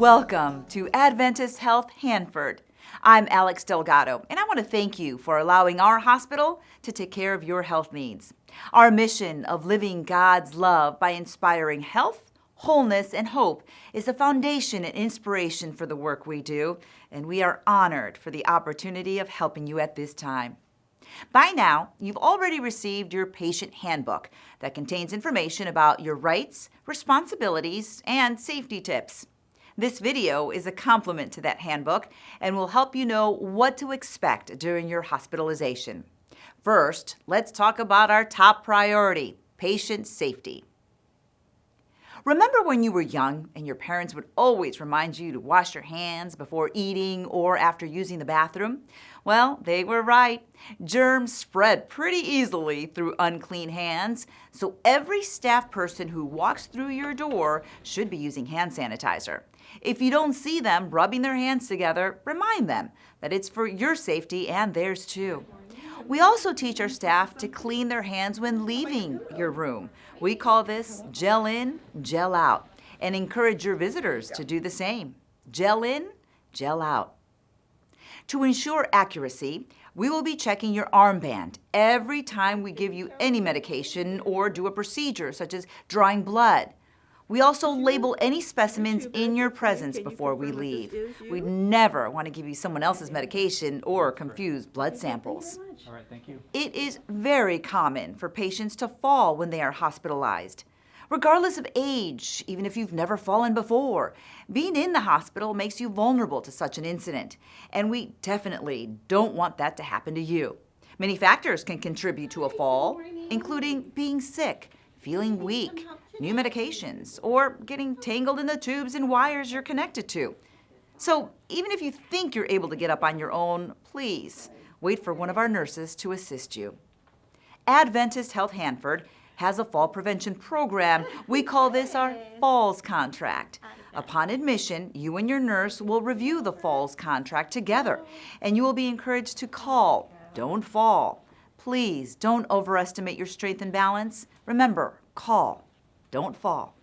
Welcome to Adventist Health Hanford. I'm Alex Delgado, and I want to thank you for allowing our hospital to take care of your health needs. Our mission of living God's love by inspiring health, wholeness, and hope is the foundation and inspiration for the work we do, and we are honored for the opportunity of helping you at this time. By now, you've already received your patient handbook that contains information about your rights, responsibilities, and safety tips. This video is a complement to that handbook and will help you know what to expect during your hospitalization. First, let's talk about our top priority, patient safety. Remember when you were young and your parents would always remind you to wash your hands before eating or after using the bathroom? Well, they were right. Germs spread pretty easily through unclean hands, so every staff person who walks through your door should be using hand sanitizer. If you don't see them rubbing their hands together, remind them that it's for your safety and theirs too. We also teach our staff to clean their hands when leaving your room. We call this gel in, gel out, and encourage your visitors to do the same. Gel in, gel out. To ensure accuracy, we will be checking your armband every time we give you any medication or do a procedure such as drawing blood. We also label any specimens in your presence before we leave. We never want to give you someone else's medication or confuse blood samples. All right, thank you. It is very common for patients to fall when they are hospitalized. Regardless of age, even if you've never fallen before, being in the hospital makes you vulnerable to such an incident, and we definitely don't want that to happen to you. Many factors can contribute to a fall, including being sick, feeling weak, new medications, or getting tangled in the tubes and wires you're connected to. So even if you think you're able to get up on your own, please wait for one of our nurses to assist you. Adventist Health Hanford has a fall prevention program. We call this our Falls Contract. Upon admission, you and your nurse will review the Falls Contract together, and you will be encouraged to call, don't fall. Please don't overestimate your strength and balance. Remember, call, don't fall.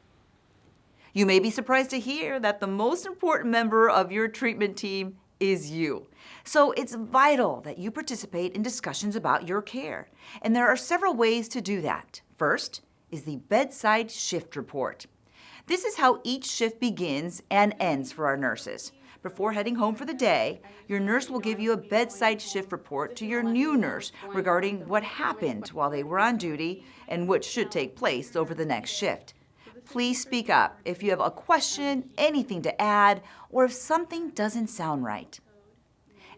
You may be surprised to hear that the most important member of your treatment team is you. So it's vital that you participate in discussions about your care. And there are several ways to do that. First is the bedside shift report. This is how each shift begins and ends for our nurses. Before heading home for the day, your nurse will give you a bedside shift report to your new nurse regarding what happened while they were on duty and what should take place over the next shift. Please speak up if you have a question, anything to add, or if something doesn't sound right.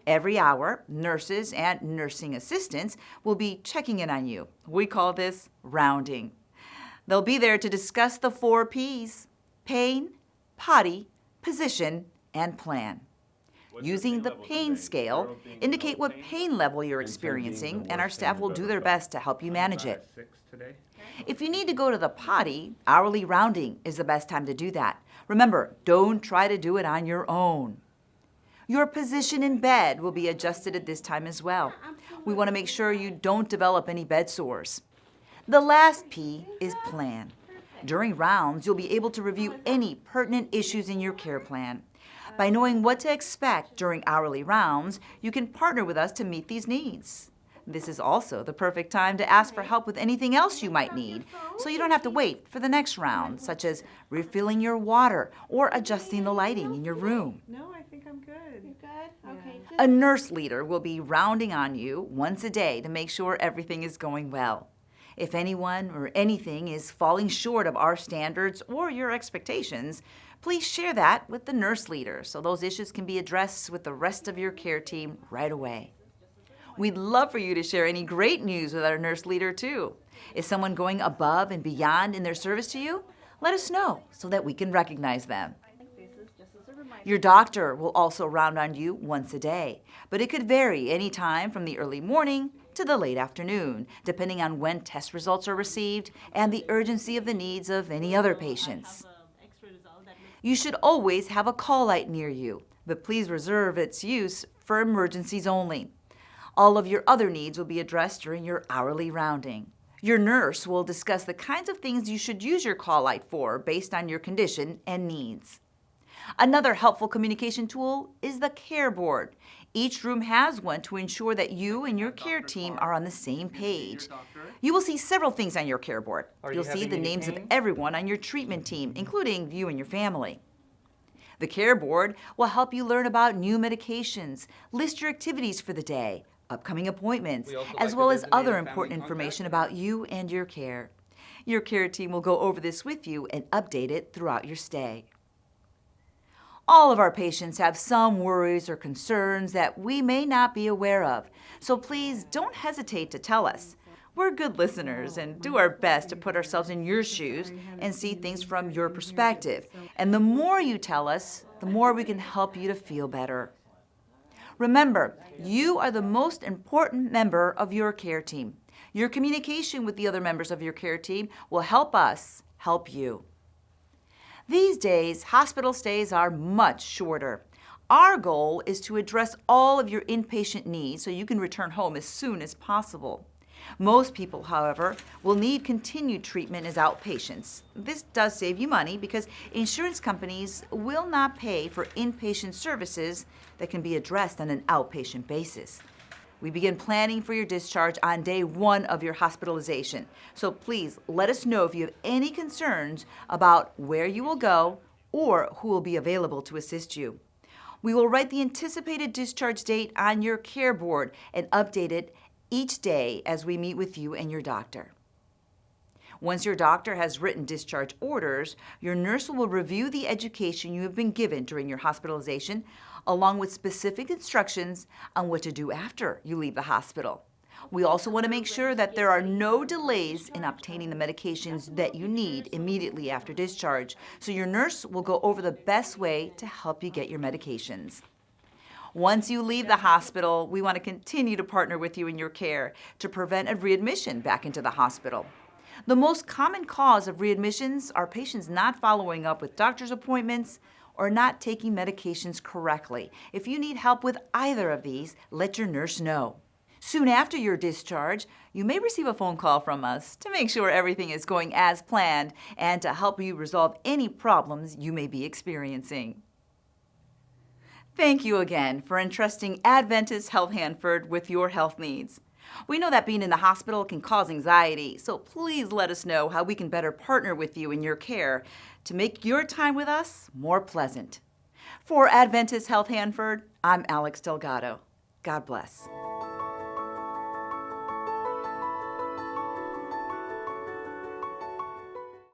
Every hour, nurses and nursing assistants will be checking in on you. We call this rounding. They'll be there to discuss the 4 Ps: pain, potty, position, and plan. Using the pain scale, indicate what pain level you're experiencing, and our staff will do their best to help you manage it. If you need to go to the potty, hourly rounding is the best time to do that. Remember, don't try to do it on your own. Your position in bed will be adjusted at this time as well. We want to make sure you don't develop any bed sores. The last P is plan. During rounds, you'll be able to review any pertinent issues in your care plan. By knowing what to expect during hourly rounds, you can partner with us to meet these needs. This is also the perfect time to ask for help with anything else you might need, so you don't have to wait for the next round, such as refilling your water or adjusting the lighting in your room. No, I think I'm good. You good? Okay, good. A nurse leader will be rounding on you once a day to make sure everything is going well. If anyone or anything is falling short of our standards or your expectations, please share that with the nurse leader so those issues can be addressed with the rest of your care team right away. We'd love for you to share any great news with our nurse leader too. Is someone going above and beyond in their service to you? Let us know so that we can recognize them. Your doctor will also round on you once a day, but it could vary any time from the early morning to the late afternoon, depending on when test results are received and the urgency of the needs of any other patients. You should always have a call light near you, but please reserve its use for emergencies only. All of your other needs will be addressed during your hourly rounding. Your nurse will discuss the kinds of things you should use your call light for based on your condition and needs. Another helpful communication tool is the care board. Each room has one to ensure that you and your care team are on the same page. You will see several things on your care board. You'll see the names of everyone on your treatment team, including you and your family. The care board will help you learn about new medications, list your activities for the day, upcoming appointments, as well as other important information about you and your care. Your care team will go over this with you and update it throughout your stay. All of our patients have some worries or concerns that we may not be aware of, so please don't hesitate to tell us. We're good listeners and do our best to put ourselves in your shoes and see things from your perspective. And the more you tell us, the more we can help you to feel better. Remember, you are the most important member of your care team. Your communication with the other members of your care team will help us help you. These days, hospital stays are much shorter. Our goal is to address all of your inpatient needs so you can return home as soon as possible. Most people, however, will need continued treatment as outpatients. This does save you money because insurance companies will not pay for inpatient services that can be addressed on an outpatient basis. We begin planning for your discharge on day 1 of your hospitalization. So please let us know if you have any concerns about where you will go or who will be available to assist you. We will write the anticipated discharge date on your care board and update it each day as we meet with you and your doctor. Once your doctor has written discharge orders, your nurse will review the education you have been given during your hospitalization, along with specific instructions on what to do after you leave the hospital. We also want to make sure that there are no delays in obtaining the medications that you need immediately after discharge, so your nurse will go over the best way to help you get your medications. Once you leave the hospital, we want to continue to partner with you in your care to prevent a readmission back into the hospital. The most common cause of readmissions are patients not following up with doctor's appointments or not taking medications correctly. If you need help with either of these, let your nurse know. Soon after your discharge, you may receive a phone call from us to make sure everything is going as planned and to help you resolve any problems you may be experiencing. Thank you again for entrusting Adventist Health Hanford with your health needs. We know that being in the hospital can cause anxiety, so please let us know how we can better partner with you in your care to make your time with us more pleasant. For Adventist Health Hanford, I'm Alex Delgado. God bless.